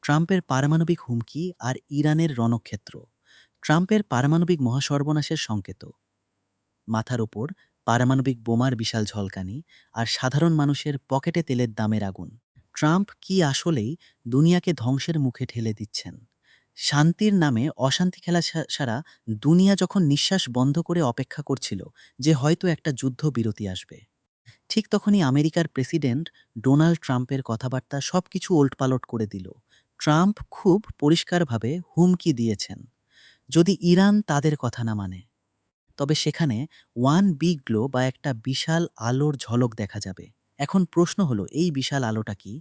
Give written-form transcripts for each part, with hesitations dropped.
ট্রাম্পের পারমাণবিক হুমকি আর ইরানের রণক্ষেত্র। ট্রাম্পের পারমাণবিক মহাসর্বনাশের সংকেত। মাথার ওপর পারমাণবিক বোমার বিশাল ঝলকানি আর সাধারণ মানুষের পকেটে তেলের দামের আগুন। ট্রাম্প কি আসলেই দুনিয়াকে ধ্বংসের মুখে ঠেলে দিচ্ছেন? শান্তির নামে অশান্তি খেলা ছাড়া দুনিয়া যখন নিঃশ্বাস বন্ধ করে অপেক্ষা করছিল যে হয়তো একটা যুদ্ধবিরতি আসবে, ঠিক তখনই আমেরিকার প্রেসিডেন্ট ডোনাল্ড ট্রাম্পের কথাবার্তা সবকিছু ওলটপালট করে দিল। ট্রাম্প খুব পরিষ্কারভাবে হুমকি দিয়েছেন, যদি ইরান তাদের কথা না মানে, তবে সেখানে ওয়ান বিগ গ্লো বা একটা বিশাল আলোর ঝলক দেখা যাবে। এখন প্রশ্ন হলো, এই বিশাল আলোটা কি?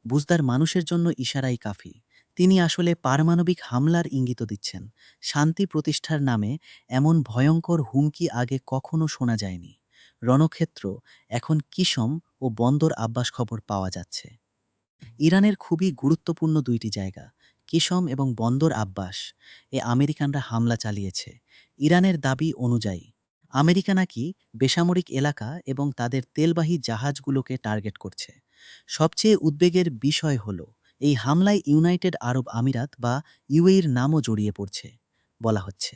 বুঝদার মানুষের জন্য ইশারাই কাফি। তিনি আসলে পারমাণবিক হামলার ইঙ্গিত দিচ্ছেন। শান্তি প্রতিষ্ঠার নামে এমন ভয়ঙ্কর হুমকি আগে কখনো শোনা যায়নি। রণক্ষেত্র এখন কিসম ও বন্দর আব্বাস খবর পাওয়া যাচ্ছে। ইরানের খুবই গুরুত্বপূর্ণ দুইটি জায়গা, কিসম এবং বন্দর আব্বাস, আমেরিকানরা হামলা চালিয়েছে। ইরানের দাবি অনুযায়ী আমেরিকা নাকি বেসামরিক এলাকা এবং তাদের তেলবাহী জাহাজগুলোকে টার্গেট করছে। সবচেয়ে উদ্বেগের বিষয় হল, এই হামলায় ইউনাইটেড আরব আমিরাত বা ইউএইর নামও জড়িয়ে পড়ছে বলা হচ্ছে।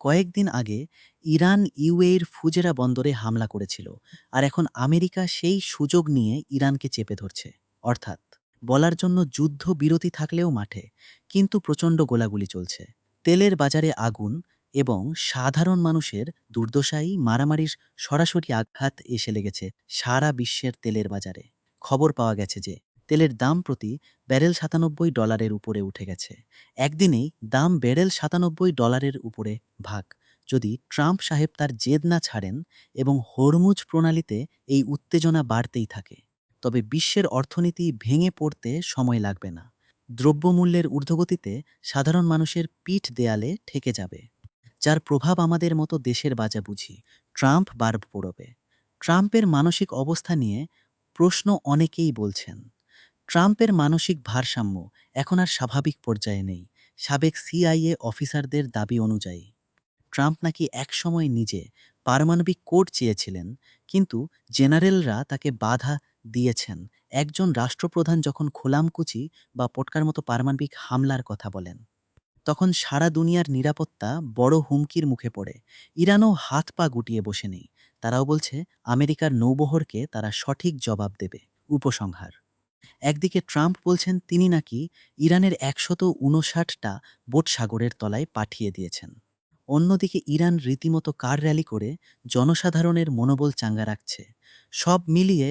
কয়েকদিন আগে ইরান ইউএইর ফুজেরা বন্দরে হামলা করেছিল, আর এখন আমেরিকা সেই সুযোগ নিয়ে ইরানকে চেপে ধরছে। অর্থাৎ বলার জন্য যুদ্ধ বিরতি থাকলেও মাঠে কিন্তু প্রচণ্ড গোলাগুলি চলছে। তেলের বাজারে আগুন এবং সাধারণ মানুষের দুর্দশায় মারামারির সরাসরি আঘাত এসে লেগেছে সারা বিশ্বের তেলের বাজারে। খবর পাওয়া গেছে যে তেলের দাম প্রতি ব্যারেল $97 উপরে উঠে গেছে। একদিনেই দাম ব্যারেল $97 উপরে ভাগ, যদি ট্রাম্প সাহেব তার জেদ না ছাড়েন এবং হরমুজ প্রণালীতে এই উত্তেজনা বাড়তেই থাকে, তবে বিশ্বের অর্থনীতি ভেঙে পড়তে সময় লাগবে না। দ্রব্যমূল্যের ঊর্ধ্বগতিতে সাধারণ মানুষের পিঠ দেয়ালে ঠেকে যাবে, যার প্রভাব আমাদের মতো দেশের বাজা বুঝি ট্রাম্প বার পড়বে। ট্রাম্পের মানসিক অবস্থা নিয়ে প্রশ্ন অনেকেই বলছেন। ট্রাম্পের মানসিক ভারসাম্য এখন আর স্বাভাবিক পর্যায়ে নেই। সাবেক সিআইএ অফিসারদের দাবি অনুযায়ী ট্রাম্প নাকি একসময় নিজে পারমাণবিক কোড চেয়েছিলেন, কিন্তু জেনারেলরা তাকে বাধা দিয়েছেন। একজন রাষ্ট্রপ্রধান যখন খোলামকুচি বা পটকার মতো পারমাণবিক হামলার কথা বলেন, তখন সারা দুনিয়ার নিরাপত্তা বড় হুমকির মুখে পড়ে। ইরানও হাত পা গুটিয়ে বসে নেই। তারাও বলছে আমেরিকার নৌবহরকে তারা সঠিক জবাব দেবে। উপসংহার: একদিকে ট্রাম্প বলছেন তিনি নাকি ইরানের ১৫৯টা বোট সাগরের তলায় পাঠিয়ে দিয়েছেন। অন্যদিকে ইরান রীতিমতো কার র্যালি করে জনসাধারণের মনোবল চাঙ্গা রাখছে। সব মিলিয়ে